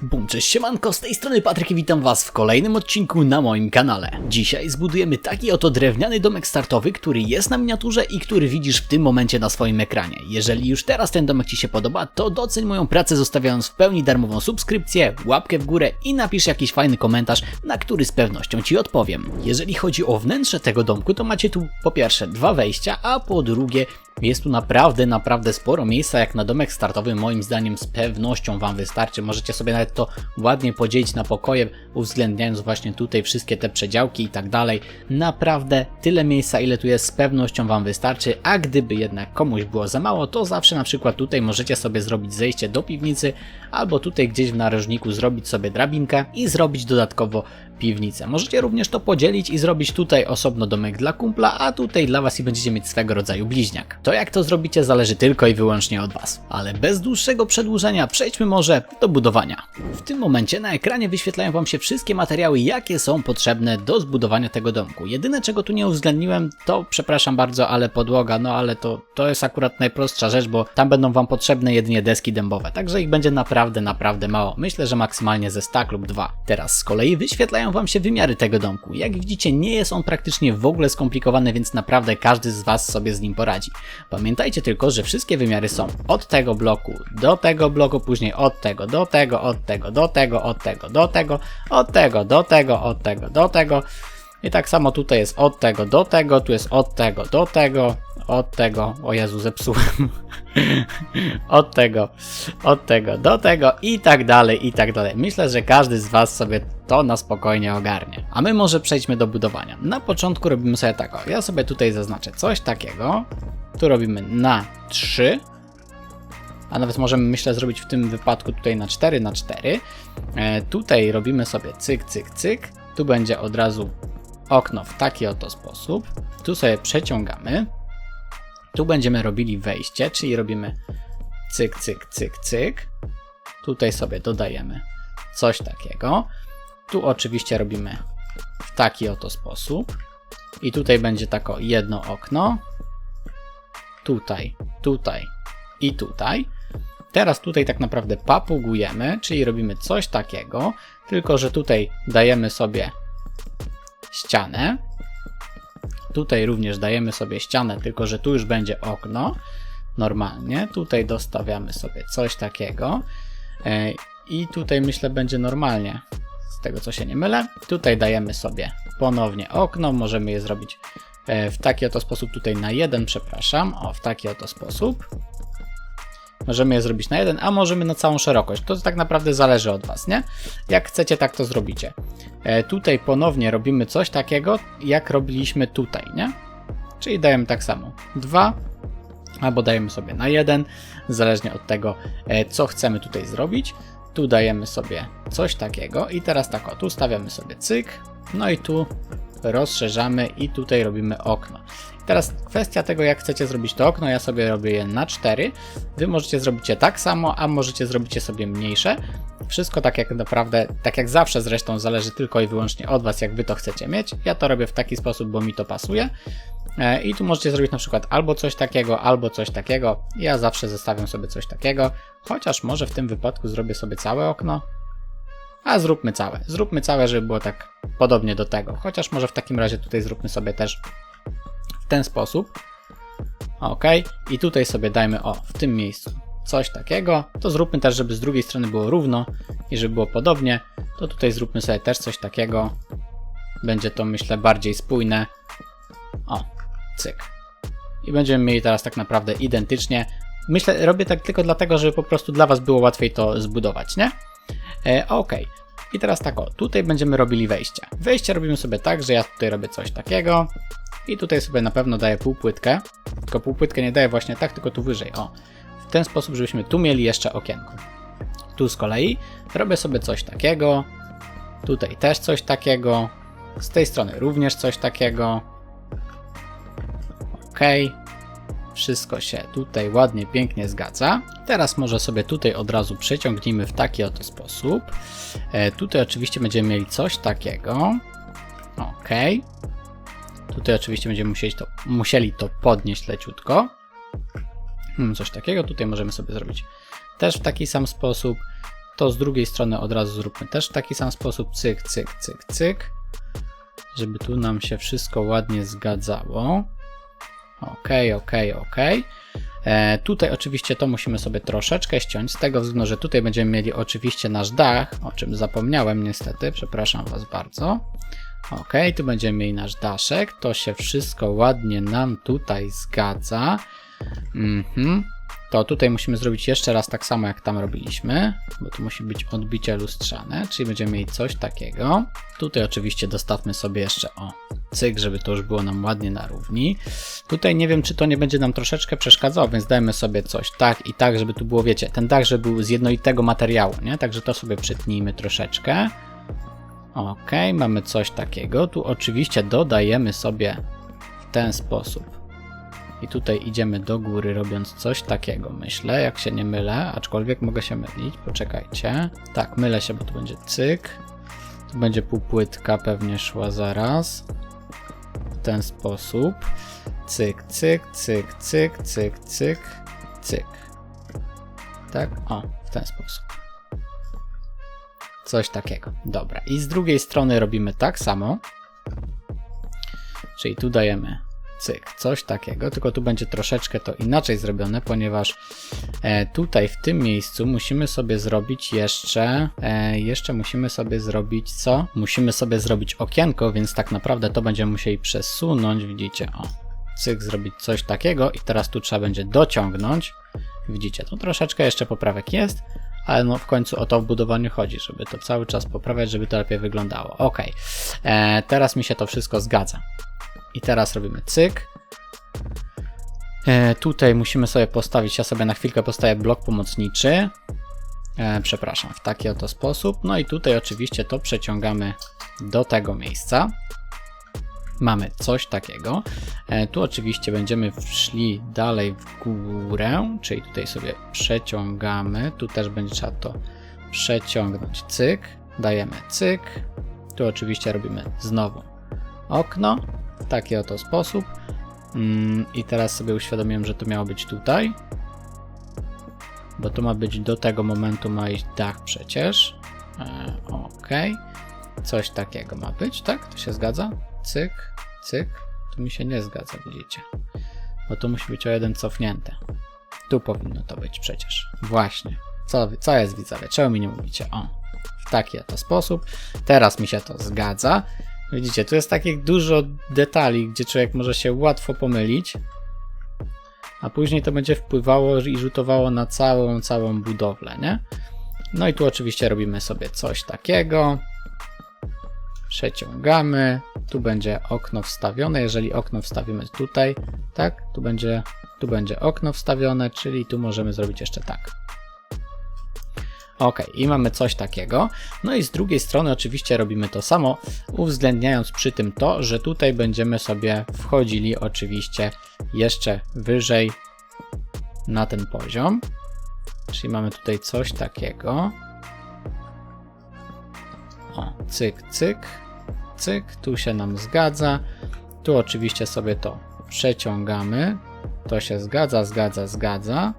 Bum, cześć, siemanko, z tej strony Patryk i witam was w kolejnym odcinku na moim kanale. Dzisiaj zbudujemy taki oto drewniany domek startowy, który jest na miniaturze i który widzisz w tym momencie na swoim ekranie. Jeżeli już teraz ten domek ci się podoba, to doceń moją pracę zostawiając w pełni darmową subskrypcję, łapkę w górę i napisz jakiś fajny komentarz, na który z pewnością ci odpowiem. Jeżeli chodzi o wnętrze tego domku, to macie tu po pierwsze dwa wejścia, a po drugie jest tu naprawdę sporo miejsca, jak na domek startowy moim zdaniem z pewnością wam wystarczy. Możecie sobie nawet to ładnie podzielić na pokoje, uwzględniając właśnie tutaj wszystkie te przedziałki i tak dalej. Naprawdę tyle miejsca, ile tu jest, z pewnością wam wystarczy, a gdyby jednak komuś było za mało, to zawsze na przykład tutaj możecie sobie zrobić zejście do piwnicy, albo tutaj gdzieś w narożniku zrobić sobie drabinkę i zrobić dodatkowo piwnicę. Możecie również to podzielić i zrobić tutaj osobno domek dla kumpla, a tutaj dla was i będziecie mieć swego rodzaju bliźniak. To jak to zrobicie zależy tylko i wyłącznie od was. Ale bez dłuższego przedłużenia przejdźmy może do budowania. W tym momencie na ekranie wyświetlają wam się wszystkie materiały, jakie są potrzebne do zbudowania tego domku. Jedyne czego tu nie uwzględniłem to, przepraszam bardzo, ale podłoga, no ale to jest akurat najprostsza rzecz, bo tam będą wam potrzebne jedynie deski dębowe, także ich będzie naprawdę mało. Myślę, że maksymalnie ze stack lub dwa. Teraz z kolei wyświetlają wam się wymiary tego domku. Jak widzicie, nie jest on praktycznie w ogóle skomplikowany, więc naprawdę każdy z was sobie z nim poradzi. Pamiętajcie tylko, że wszystkie wymiary są od tego bloku do tego bloku, później od tego do tego, od tego do tego, od tego do tego, od tego do tego, od tego do tego. I tak samo tutaj jest od tego do tego, tu jest od tego do tego, od tego, o Jezu, zepsułem, od tego do tego i tak dalej, i tak dalej. Myślę, że każdy z was sobie to na spokojnie ogarnie. A my może przejdźmy do budowania. Na początku robimy sobie tak, o, ja sobie tutaj zaznaczę coś takiego, tu robimy na 3, a nawet możemy, myślę, zrobić w tym wypadku tutaj na 4 na 4. Tutaj robimy sobie cyk, cyk, cyk, tu będzie od razu okno w taki oto sposób, tu sobie przeciągamy, tu będziemy robili wejście, czyli robimy cyk, cyk, cyk, cyk, tutaj sobie dodajemy coś takiego, tu oczywiście robimy w taki oto sposób i tutaj będzie tako jedno okno, tutaj, tutaj i tutaj. Teraz tutaj tak naprawdę papugujemy, czyli robimy coś takiego, tylko że tutaj dajemy sobie ścianę. Tutaj również dajemy sobie ścianę, tylko że tu już będzie okno. Normalnie. Tutaj dostawiamy sobie coś takiego. I tutaj myślę będzie normalnie. Z tego co się nie mylę. Tutaj dajemy sobie ponownie okno. Możemy je zrobić w taki oto sposób. Tutaj na 1, przepraszam. O, w taki oto sposób. Możemy je zrobić na 1, a możemy na całą szerokość. To tak naprawdę zależy od was, nie? Jak chcecie, tak to zrobicie. Tutaj ponownie robimy coś takiego, jak robiliśmy tutaj, nie? Czyli dajemy tak samo 2, albo dajemy sobie na 1, zależnie od tego, co chcemy tutaj zrobić. Tu dajemy sobie coś takiego i teraz tak, o, tu stawiamy sobie cyk, no i tu rozszerzamy i tutaj robimy okno. Teraz kwestia tego, jak chcecie zrobić to okno, ja sobie robię je na 4, wy możecie zrobić je tak samo, a możecie zrobić je sobie mniejsze. Wszystko tak jak naprawdę, tak jak zawsze zresztą zależy tylko i wyłącznie od was, jak wy to chcecie mieć. Ja to robię w taki sposób, bo mi to pasuje. I tu możecie zrobić na przykład albo coś takiego, albo coś takiego. Ja zawsze zostawiam sobie coś takiego, chociaż może w tym wypadku zrobię sobie całe okno. A zróbmy całe, żeby było tak podobnie do tego. Chociaż może w takim razie tutaj zróbmy sobie też w ten sposób. Ok. I tutaj sobie dajmy, o, w tym miejscu coś takiego. To zróbmy też, żeby z drugiej strony było równo i żeby było podobnie. To tutaj zróbmy sobie też coś takiego. Będzie to, myślę, bardziej spójne. O, cyk. I będziemy mieli teraz tak naprawdę identycznie. Myślę, robię tak tylko dlatego, żeby po prostu dla was było łatwiej to zbudować, nie? Ok. I teraz tak, o, tutaj będziemy robili wejścia. Wejście robimy sobie tak, że ja tutaj robię coś takiego. I tutaj sobie na pewno daję półpłytkę. Tylko półpłytkę nie daję właśnie tak, tylko tu wyżej. O, w ten sposób, żebyśmy tu mieli jeszcze okienko. Tu z kolei robię sobie coś takiego. Tutaj też coś takiego. Z tej strony również coś takiego. Ok. Wszystko się tutaj ładnie, pięknie zgadza. Teraz może sobie tutaj od razu przeciągnijmy w taki oto sposób. Tutaj oczywiście będziemy mieli coś takiego. Ok. Tutaj oczywiście będziemy musieli to podnieść leciutko. Coś takiego. Tutaj możemy sobie zrobić też w taki sam sposób. to z drugiej strony od razu zróbmy też w taki sam sposób, cyk, cyk, cyk, cyk, żeby tu nam się wszystko ładnie zgadzało. Ok. Tutaj oczywiście to musimy sobie troszeczkę ściąć, z tego względu, że tutaj będziemy mieli oczywiście nasz dach, o czym zapomniałem niestety, przepraszam Was bardzo. Ok, tu będziemy mieli nasz daszek, to się wszystko ładnie nam tutaj zgadza. To tutaj musimy zrobić jeszcze raz tak samo jak tam robiliśmy, bo tu musi być odbicie lustrzane, czyli będziemy mieli coś takiego. Tutaj oczywiście dostawmy sobie jeszcze cyk, żeby to już było nam ładnie na równi. Tutaj nie wiem, czy to nie będzie nam troszeczkę przeszkadzało, więc dajmy sobie coś tak i tak, żeby tu było, wiecie, ten dach, żeby był z jednolitego materiału, nie? Także to sobie przytnijmy troszeczkę. Ok, mamy coś takiego. Tu oczywiście dodajemy sobie w ten sposób. I tutaj idziemy do góry, robiąc coś takiego, myślę, jak się nie mylę, aczkolwiek mogę się mylić, poczekajcie. Tak, mylę się, bo tu będzie cyk. Tu będzie półpłytka pewnie szła zaraz. W ten sposób. Cyk, cyk, cyk, cyk, cyk, cyk, cyk. Tak? W ten sposób. Coś takiego. Dobra. I z drugiej strony robimy tak samo. Czyli tu dajemy cyk, coś takiego, tylko tu będzie troszeczkę to inaczej zrobione, ponieważ tutaj w tym miejscu musimy sobie zrobić jeszcze musimy sobie zrobić co? Musimy sobie zrobić okienko, więc tak naprawdę to będziemy musieli przesunąć, widzicie, cyk, zrobić coś takiego i teraz tu trzeba będzie dociągnąć, widzicie, tu troszeczkę jeszcze poprawek jest, ale no w końcu o to w budowaniu chodzi, żeby to cały czas poprawiać, żeby to lepiej wyglądało. Ok, teraz mi się to wszystko zgadza. I teraz robimy cyk. Tutaj musimy sobie postawić, ja sobie na chwilkę postawię blok pomocniczy. Przepraszam, w taki oto sposób. No i tutaj oczywiście to przeciągamy do tego miejsca. Mamy coś takiego. Tu oczywiście będziemy szli dalej w górę, czyli tutaj sobie przeciągamy. Tu też będzie trzeba to przeciągnąć. Cyk. Dajemy cyk. Tu oczywiście robimy znowu okno. W taki oto sposób. I teraz sobie uświadomiłem, że to miało być tutaj. Bo to ma być do tego momentu, ma iść dach przecież. Ok. Coś takiego ma być, tak? To się zgadza? Cyk, cyk. Tu mi się nie zgadza, widzicie. Bo tu musi być o jeden cofnięte. Tu powinno to być przecież. Właśnie. Co jest, widzowie? Czemu mi nie mówicie? W taki oto sposób. Teraz mi się to zgadza. Widzicie, tu jest takich dużo detali, gdzie człowiek może się łatwo pomylić, a później to będzie wpływało i rzutowało na całą budowlę, nie? No i tu oczywiście robimy sobie coś takiego, przeciągamy, tu będzie okno wstawione, jeżeli okno wstawimy tutaj, tak, tu będzie okno wstawione, czyli tu możemy zrobić jeszcze tak. Ok, i mamy coś takiego. No i z drugiej strony oczywiście robimy to samo, uwzględniając przy tym to, że tutaj będziemy sobie wchodzili oczywiście jeszcze wyżej na ten poziom. Czyli mamy tutaj coś takiego. Cyk, cyk, cyk, tu się nam zgadza. Tu oczywiście sobie to przeciągamy. To się zgadza.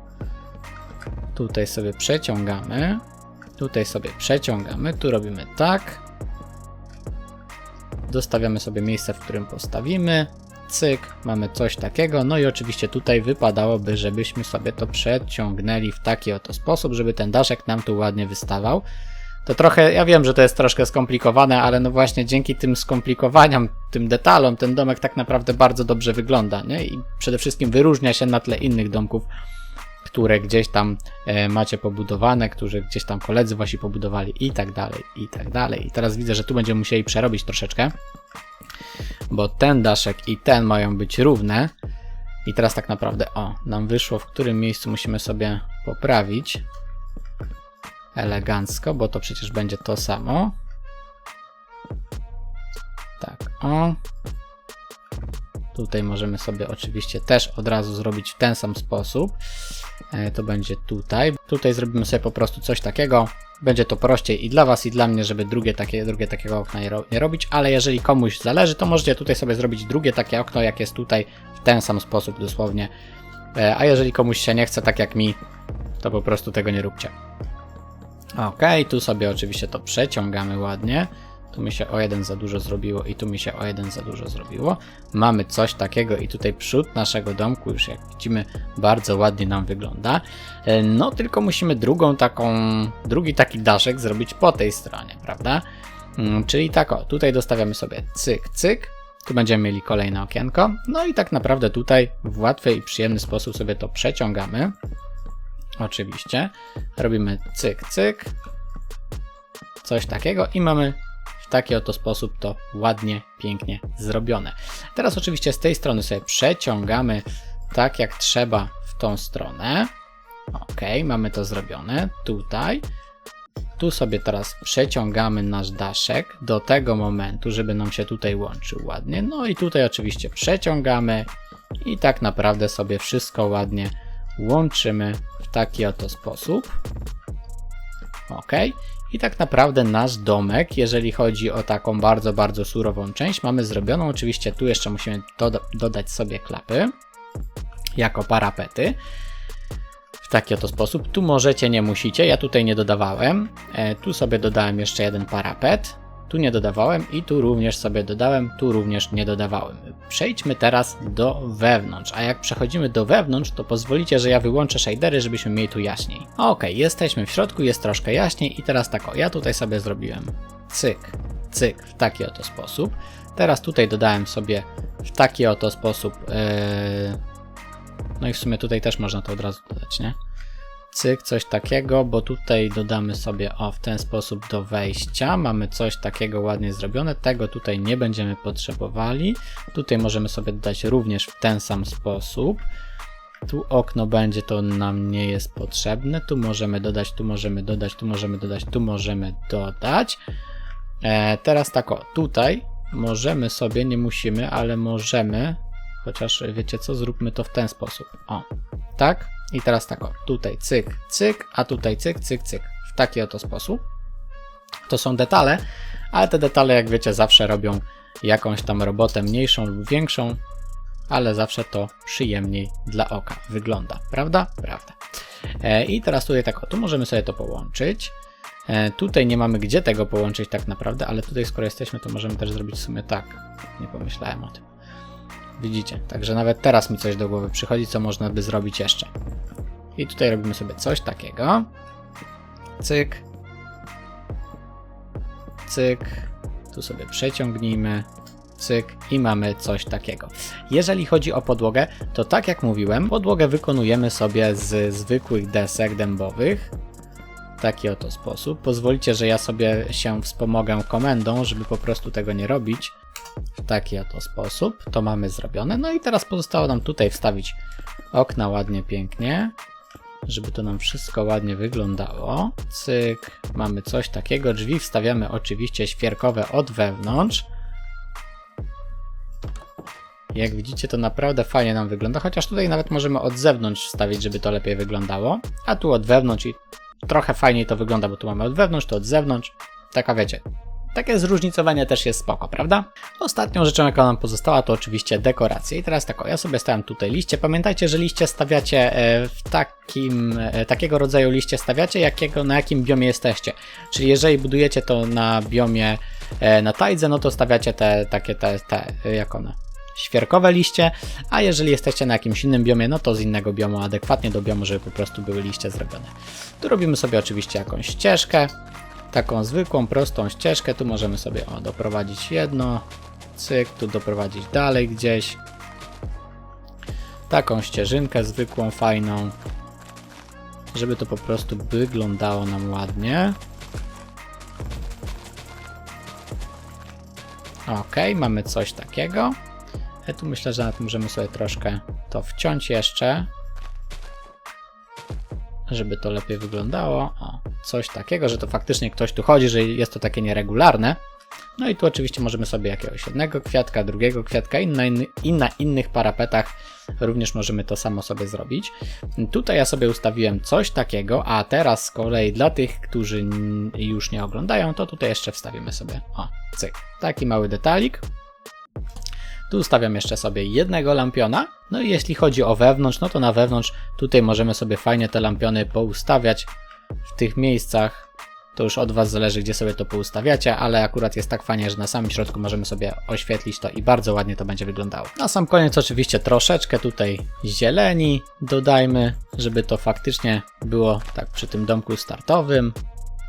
Tutaj sobie przeciągamy. Tu robimy tak. Dostawiamy sobie miejsce, w którym postawimy. Cyk, mamy coś takiego. No i oczywiście tutaj wypadałoby, żebyśmy sobie to przeciągnęli w taki oto sposób, żeby ten daszek nam tu ładnie wystawał. To trochę, ja wiem, że to jest troszkę skomplikowane, ale no właśnie dzięki tym skomplikowaniom, tym detalom, ten domek tak naprawdę bardzo dobrze wygląda, nie? I przede wszystkim wyróżnia się na tle innych domków, które gdzieś tam macie pobudowane, które gdzieś tam koledzy wasi pobudowali i tak dalej, i tak dalej. I teraz widzę, że tu będziemy musieli przerobić troszeczkę, bo ten daszek i ten mają być równe. I teraz tak naprawdę, nam wyszło, w którym miejscu musimy sobie poprawić elegancko, bo to przecież będzie to samo. Tak, Tutaj możemy sobie oczywiście też od razu zrobić w ten sam sposób. To będzie tutaj. Tutaj zrobimy sobie po prostu coś takiego. Będzie to prościej i dla was, i dla mnie, żeby drugie takiego okna nie robić, ale jeżeli komuś zależy, to możecie tutaj sobie zrobić drugie takie okno, jak jest tutaj, w ten sam sposób dosłownie. A jeżeli komuś się nie chce, tak jak mi, to po prostu tego nie róbcie. Ok, tu sobie oczywiście to przeciągamy ładnie. Tu mi się o jeden za dużo zrobiło i tu mi się o jeden za dużo zrobiło. Mamy coś takiego i tutaj przód naszego domku już jak widzimy bardzo ładnie nam wygląda. No tylko musimy drugi taki daszek zrobić po tej stronie, prawda? Czyli tak o, tutaj dostawiamy sobie cyk, cyk. Tu będziemy mieli kolejne okienko. No i tak naprawdę tutaj w łatwy i przyjemny sposób sobie to przeciągamy. Oczywiście. Robimy cyk, cyk. Coś takiego i mamy w taki oto sposób to ładnie, pięknie zrobione. Teraz oczywiście z tej strony sobie przeciągamy tak jak trzeba w tą stronę. Ok, mamy to zrobione. Tutaj. Tu sobie teraz przeciągamy nasz daszek do tego momentu, żeby nam się tutaj łączył ładnie. No i tutaj oczywiście przeciągamy i tak naprawdę sobie wszystko ładnie łączymy w taki oto sposób. Ok. I tak naprawdę nasz domek, jeżeli chodzi o taką bardzo, bardzo surową część, mamy zrobioną. Oczywiście tu jeszcze musimy dodać sobie klapy jako parapety. W taki oto sposób. Tu możecie, nie musicie. Ja tutaj nie dodawałem. Tu sobie dodałem jeszcze jeden parapet. Tu nie dodawałem i tu również sobie dodałem. Tu również nie dodawałem. Przejdźmy teraz do wewnątrz. A jak przechodzimy do wewnątrz, to pozwolicie, że ja wyłączę shadery, żebyśmy mieli tu jaśniej. Ok, jesteśmy w środku, jest troszkę jaśniej i teraz tak o, ja tutaj sobie zrobiłem cyk, cyk w taki oto sposób. Teraz tutaj dodałem sobie w taki oto sposób no i w sumie tutaj też można to od razu dodać, nie? Cyk, coś takiego, bo tutaj dodamy sobie w ten sposób do wejścia. Mamy coś takiego ładnie zrobione. Tego tutaj nie będziemy potrzebowali. Tutaj możemy sobie dodać również w ten sam sposób. Tu okno będzie, to nam nie jest potrzebne. Tu możemy dodać, tu możemy dodać, tu możemy dodać, tu możemy dodać. Teraz tak tutaj możemy sobie, nie musimy, ale możemy. Chociaż wiecie co, zróbmy to w ten sposób. O, tak? I teraz tak tutaj cyk, cyk, a tutaj cyk, cyk, cyk. W taki oto sposób. To są detale, ale te detale, jak wiecie, zawsze robią jakąś tam robotę mniejszą lub większą, ale zawsze to przyjemniej dla oka wygląda, prawda? Prawda. I teraz tutaj tak tu możemy sobie to połączyć. Tutaj nie mamy gdzie tego połączyć tak naprawdę, ale tutaj skoro jesteśmy, to możemy też zrobić w sumie tak. Nie pomyślałem o tym. Widzicie, także nawet teraz mi coś do głowy przychodzi, co można by zrobić jeszcze. I tutaj robimy sobie coś takiego. Cyk. Cyk. Tu sobie przeciągnijmy. Cyk. I mamy coś takiego. Jeżeli chodzi o podłogę, to tak jak mówiłem, podłogę wykonujemy sobie z zwykłych desek dębowych. W taki oto sposób. Pozwolicie, że ja sobie się wspomogę komendą, żeby po prostu tego nie robić. W taki oto sposób. To mamy zrobione. No i teraz pozostało nam tutaj wstawić okna ładnie, pięknie. Żeby to nam wszystko ładnie wyglądało. Cyk. Mamy coś takiego. Drzwi wstawiamy oczywiście świerkowe od wewnątrz. Jak widzicie, to naprawdę fajnie nam wygląda. Chociaż tutaj nawet możemy od zewnątrz wstawić, żeby to lepiej wyglądało. A tu od wewnątrz i trochę fajniej to wygląda, bo tu mamy od wewnątrz, to od zewnątrz. Taka wiecie. Takie zróżnicowanie też jest spoko, prawda? Ostatnią rzeczą, jaka nam pozostała, to oczywiście dekoracje. I teraz tak, ja sobie stawiam tutaj liście. Pamiętajcie, że liście stawiacie w takiego rodzaju liście stawiacie, na jakim biomie jesteście. Czyli jeżeli budujecie to na biomie na tajdze, no to stawiacie te jak one? Świerkowe liście, a jeżeli jesteście na jakimś innym biomie, no to z innego biomu, adekwatnie do biomu, żeby po prostu były liście zrobione. Tu robimy sobie oczywiście jakąś ścieżkę. Taką zwykłą, prostą ścieżkę, tu możemy sobie doprowadzić jedno, cyk, tu doprowadzić dalej gdzieś. Taką ścieżynkę zwykłą, fajną, żeby to po prostu wyglądało nam ładnie. Ok, mamy coś takiego. Tu myślę, że nawet możemy sobie troszkę to wciąć jeszcze, żeby to lepiej wyglądało. O, coś takiego, że to faktycznie ktoś tu chodzi, że jest to takie nieregularne. No i tu oczywiście możemy sobie jakiegoś jednego kwiatka, drugiego kwiatka i na innych parapetach również możemy to samo sobie zrobić. Tutaj ja sobie ustawiłem coś takiego, a teraz z kolei dla tych, którzy już nie oglądają, to tutaj jeszcze wstawimy sobie, o, cyk, taki mały detalik. Tu ustawiam jeszcze sobie jednego lampiona. No i jeśli chodzi o wewnątrz, no to na wewnątrz tutaj możemy sobie fajnie te lampiony poustawiać w tych miejscach, To już od Was zależy, gdzie sobie to poustawiacie, ale akurat jest tak fajnie, że na samym środku możemy sobie oświetlić to i bardzo ładnie to będzie wyglądało. Na sam koniec oczywiście troszeczkę tutaj zieleni dodajmy, żeby to faktycznie było tak przy tym domku startowym.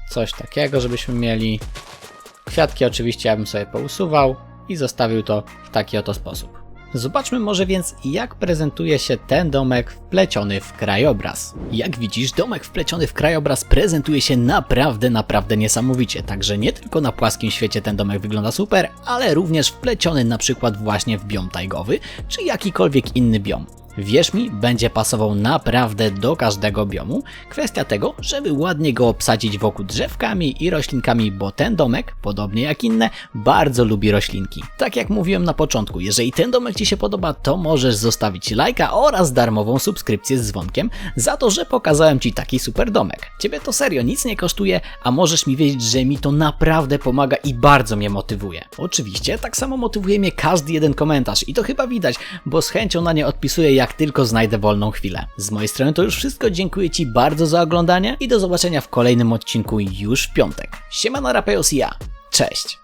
Coś takiego, żebyśmy mieli. Kwiatki oczywiście ja bym sobie pousuwał i zostawił to w taki oto sposób. Zobaczmy może więc, jak prezentuje się ten domek wpleciony w krajobraz. Jak widzisz, domek wpleciony w krajobraz prezentuje się naprawdę niesamowicie. Także nie tylko na płaskim świecie ten domek wygląda super, ale również wpleciony na przykład właśnie w biom tajgowy, czy jakikolwiek inny biom. Wierz mi, będzie pasował naprawdę do każdego biomu. Kwestia tego, żeby ładnie go obsadzić wokół drzewkami i roślinkami, bo ten domek, podobnie jak inne, bardzo lubi roślinki. Tak jak mówiłem na początku, jeżeli ten domek Ci się podoba, to możesz zostawić lajka oraz darmową subskrypcję z dzwonkiem za to, że pokazałem Ci taki super domek. Ciebie to serio nic nie kosztuje, a możesz mi wiedzieć, że mi to naprawdę pomaga i bardzo mnie motywuje. Oczywiście, tak samo motywuje mnie każdy jeden komentarz i to chyba widać, bo z chęcią na nie odpisuję, jak tylko znajdę wolną chwilę. Z mojej strony to już wszystko, dziękuję Ci bardzo za oglądanie i do zobaczenia w kolejnym odcinku już w piątek. Siemano Rapeus i ja, cześć!